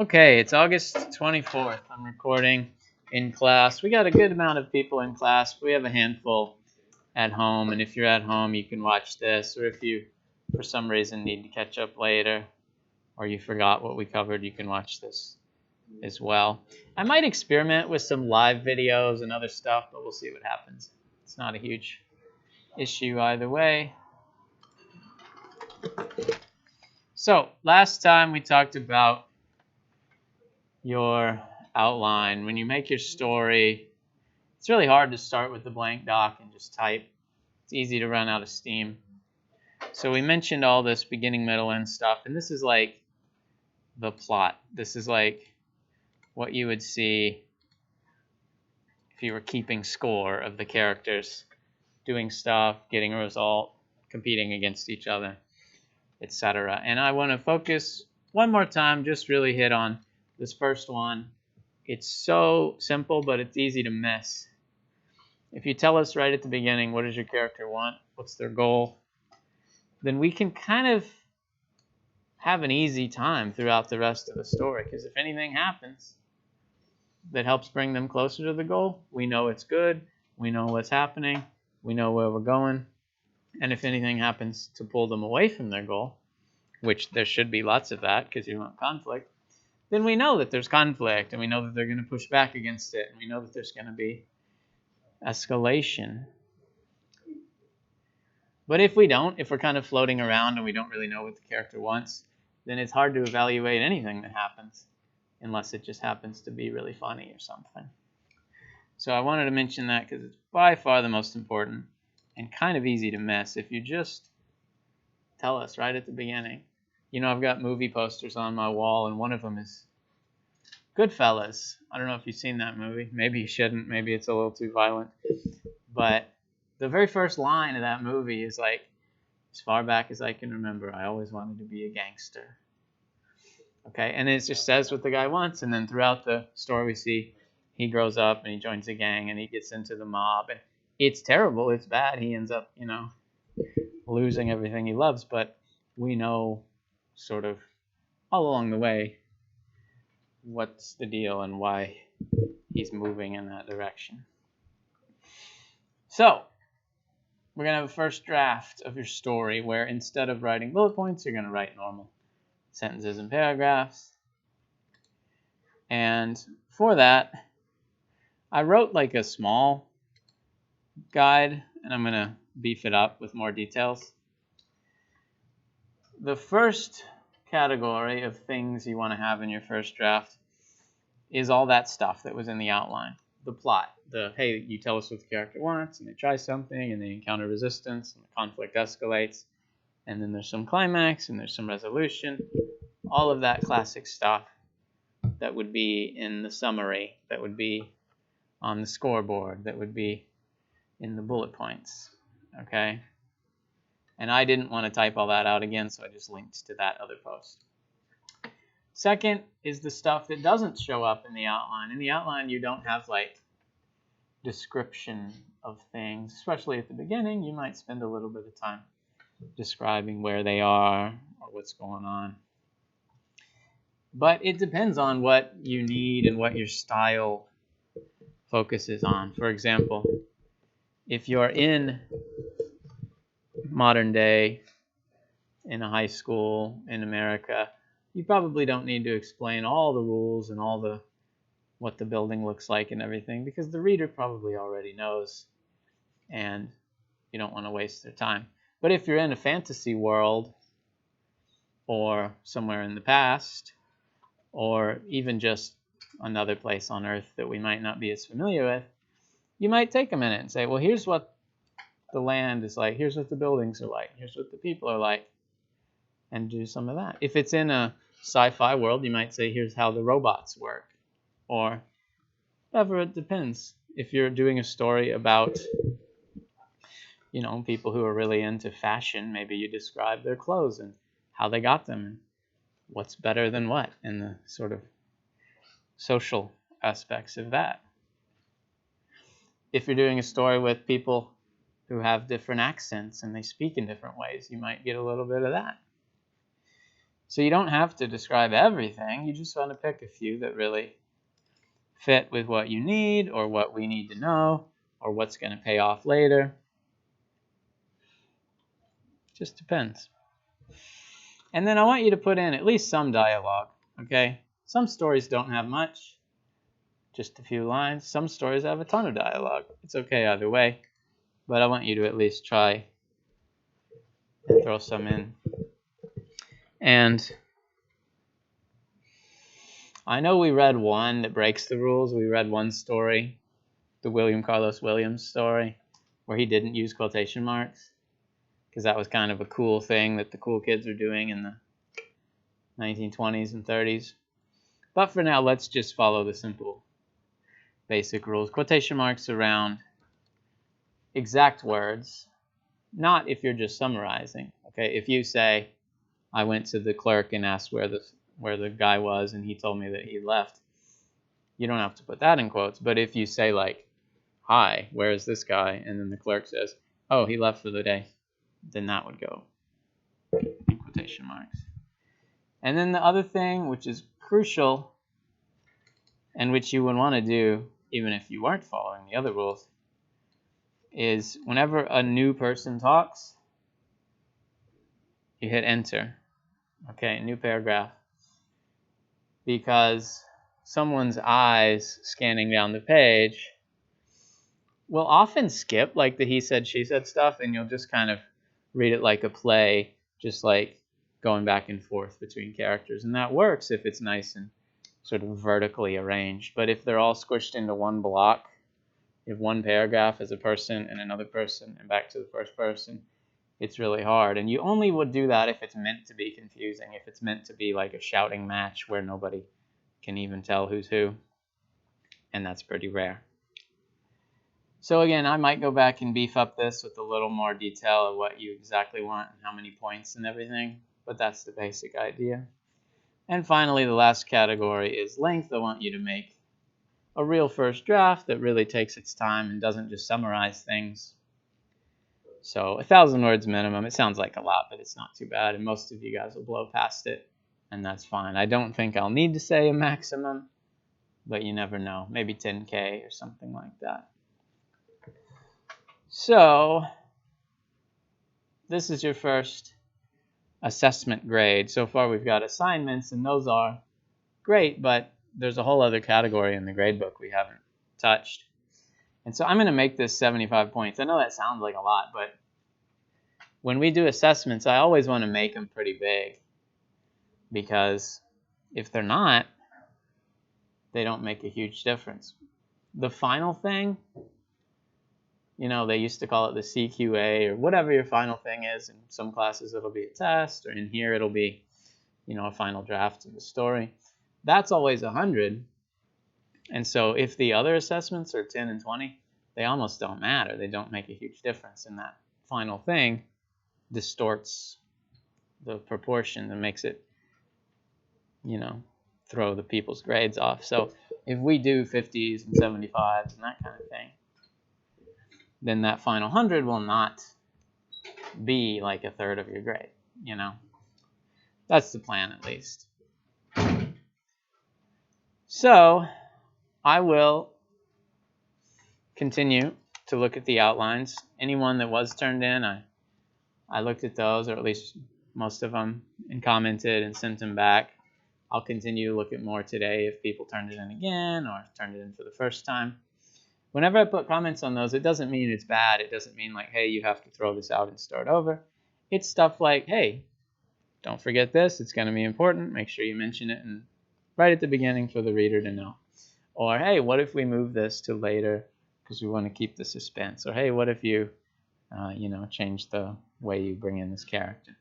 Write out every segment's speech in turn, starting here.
Okay, it's August 24th. I'm recording in class. We got a good amount of people in class. We have a handful at home, and if you're at home, you can watch this, or if you, for some reason, need to catch up later, or you forgot what we covered, you can watch this as well. I might experiment with some live videos and other stuff, but we'll see what happens. It's not a huge issue either way. So, last time we talked about your outline. When you make your story, it's really hard to start with the blank doc and just type. It's easy to run out of steam. So we mentioned all this beginning, middle, end stuff, and this is like the plot. This is like what you would see if you were keeping score of the characters doing stuff, getting a result, competing against each other, etc. And I want to focus one more time, just really hit on this first one. It's so simple, but it's easy to miss. If you tell us right at the beginning, what does your character want? What's their goal? Then we can kind of have an easy time throughout the rest of the story. Because if anything happens that helps bring them closer to the goal, we know it's good. We know what's happening. We know where we're going. And if anything happens to pull them away from their goal, which there should be lots of that because you want conflict, then we know that there's conflict, and we know that they're going to push back against it, and we know that there's going to be escalation. But if we don't, if we're kind of floating around and we don't really know what the character wants, then it's hard to evaluate anything that happens unless it just happens to be really funny or something. So I wanted to mention that because it's by far the most important and kind of easy to miss if you just tell us right at the beginning. You know, I've got movie posters on my wall, and one of them is Goodfellas. I don't know if you've seen that movie. Maybe you shouldn't. Maybe it's a little too violent. But the very first line of that movie is like, as far back as I can remember, I always wanted to be a gangster. Okay, and it just says what the guy wants, and then throughout the story we see he grows up and he joins a gang and he gets into the mob, and it's terrible, it's bad. He ends up, losing everything he loves, but we know sort of all along the way what's the deal and why he's moving in that direction. So, we're going to have a first draft of your story where instead of writing bullet points, you're going to write normal sentences and paragraphs. And for that, I wrote like a small guide, and I'm going to beef it up with more details. The first category of things you want to have in your first draft is all that stuff that was in the outline. The plot, hey, you tell us what the character wants, and they try something, and they encounter resistance, and the conflict escalates, and then there's some climax, and there's some resolution. All of that classic stuff that would be in the summary, that would be on the scoreboard, that would be in the bullet points, okay? And I didn't want to type all that out again, so I just linked to that other post. Second is the stuff that doesn't show up in the outline. In the outline, you don't have like description of things, especially at the beginning. You might spend a little bit of time describing where they are or what's going on. But it depends on what you need and what your style focuses on. For example, if you're in modern day, in a high school in America, you probably don't need to explain all the rules and what the building looks like and everything, because the reader probably already knows, and you don't want to waste their time. But if you're in a fantasy world, or somewhere in the past, or even just another place on Earth that we might not be as familiar with, you might take a minute and say, well, here's what the land is like, here's what the buildings are like, here's what the people are like, and do some of that. If it's in a sci-fi world, you might say, here's how the robots work, or whatever. It depends. If you're doing a story about, people who are really into fashion, maybe you describe their clothes and how they got them and what's better than what, and the sort of social aspects of that. If you're doing a story with people who have different accents and they speak in different ways, you might get a little bit of that. So you don't have to describe everything. You just want to pick a few that really fit with what you need or what we need to know or what's going to pay off later. Just depends. And then I want you to put in at least some dialogue, okay? Some stories don't have much, just a few lines. Some stories have a ton of dialogue. It's okay either way, but I want you to at least try and throw some in. And I know we read one that breaks the rules. We read one story, the William Carlos Williams story, where he didn't use quotation marks, because that was kind of a cool thing that the cool kids were doing in the 1920s and 30s. But for now, let's just follow the simple basic rules. Quotation marks around exact words, not if you're just summarizing. Okay, if you say, I went to the clerk and asked where the guy was and he told me that he left, you don't have to put that in quotes. But if you say, like, hi, where is this guy? And then the clerk says, oh, he left for the day, then that would go in quotation marks. And then the other thing, which is crucial and which you would want to do even if you weren't following the other rules, is whenever a new person talks, you hit enter. Okay, new paragraph. Because someone's eyes scanning down the page will often skip like the he said, she said stuff, and you'll just kind of read it like a play, just like going back and forth between characters. And that works if it's nice and sort of vertically arranged. But if they're all squished into one block, if one paragraph is a person and another person and back to the first person, it's really hard. And you only would do that if it's meant to be confusing, if it's meant to be like a shouting match where nobody can even tell who's who. And that's pretty rare. So again, I might go back and beef up this with a little more detail of what you exactly want and how many points and everything, but that's the basic idea. And finally, the last category is length. I want you to make a real first draft that really takes its time and doesn't just summarize things. So 1,000 words minimum. It sounds like a lot, but it's not too bad, and most of you guys will blow past it, and that's fine. I don't think I'll need to say a maximum, but you never know. Maybe 10K or something like that. So this is your first assessment grade. So far we've got assignments, and those are great, but there's a whole other category in the grade book we haven't touched. And so I'm going to make this 75 points. I know that sounds like a lot, but when we do assessments, I always want to make them pretty big, because if they're not, they don't make a huge difference. The final thing, you know, they used to call it the CQA or whatever your final thing is. In some classes, it'll be a test, or in here, it'll be, you know, a final draft of the story. That's always 100. And so if the other assessments are 10 and 20, they almost don't matter. They don't make a huge difference. And that final thing distorts the proportion and makes it, you know, throw the people's grades off. So if we do 50s and 75s and that kind of thing, then that final 100 will not be like a third of your grade, you know. That's the plan, at least. So I will continue to look at the outlines. Anyone that was turned in, I looked at those, or at least most of them, and commented and sent them back. I'll continue to look at more today if people turned it in again or turned it in for the first time. Whenever I put comments on those, it doesn't mean it's bad. It doesn't mean like, hey, you have to throw this out and start over. It's stuff like, hey, don't forget this. It's going to be important. Make sure you mention it and right at the beginning for the reader to know. Or, hey, what if we move this to later because we want to keep the suspense? Or, hey, what if you, change the way you bring in this character?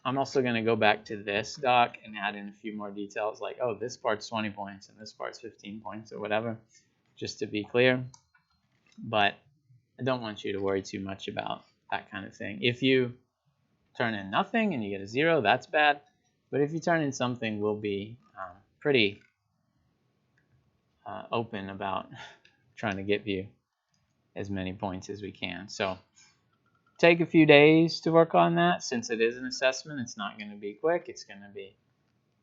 I'm also going to go back to this doc and add in a few more details like, oh, this part's 20 points and this part's 15 points or whatever, just to be clear. But I don't want you to worry too much about that kind of thing. If you turn in nothing and you get a 0, that's bad. But if you turn in something, we'll be pretty open about trying to give you as many points as we can. So take a few days to work on that. Since it is an assessment, it's not going to be quick. It's going to be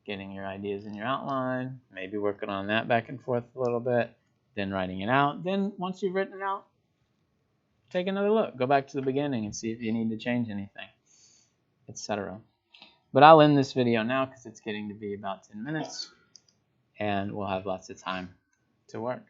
getting your ideas in your outline, maybe working on that back and forth a little bit, then writing it out. Then once you've written it out, take another look. Go back to the beginning and see if you need to change anything, etc. But I'll end this video now because it's getting to be about 10 minutes, and we'll have lots of time to work.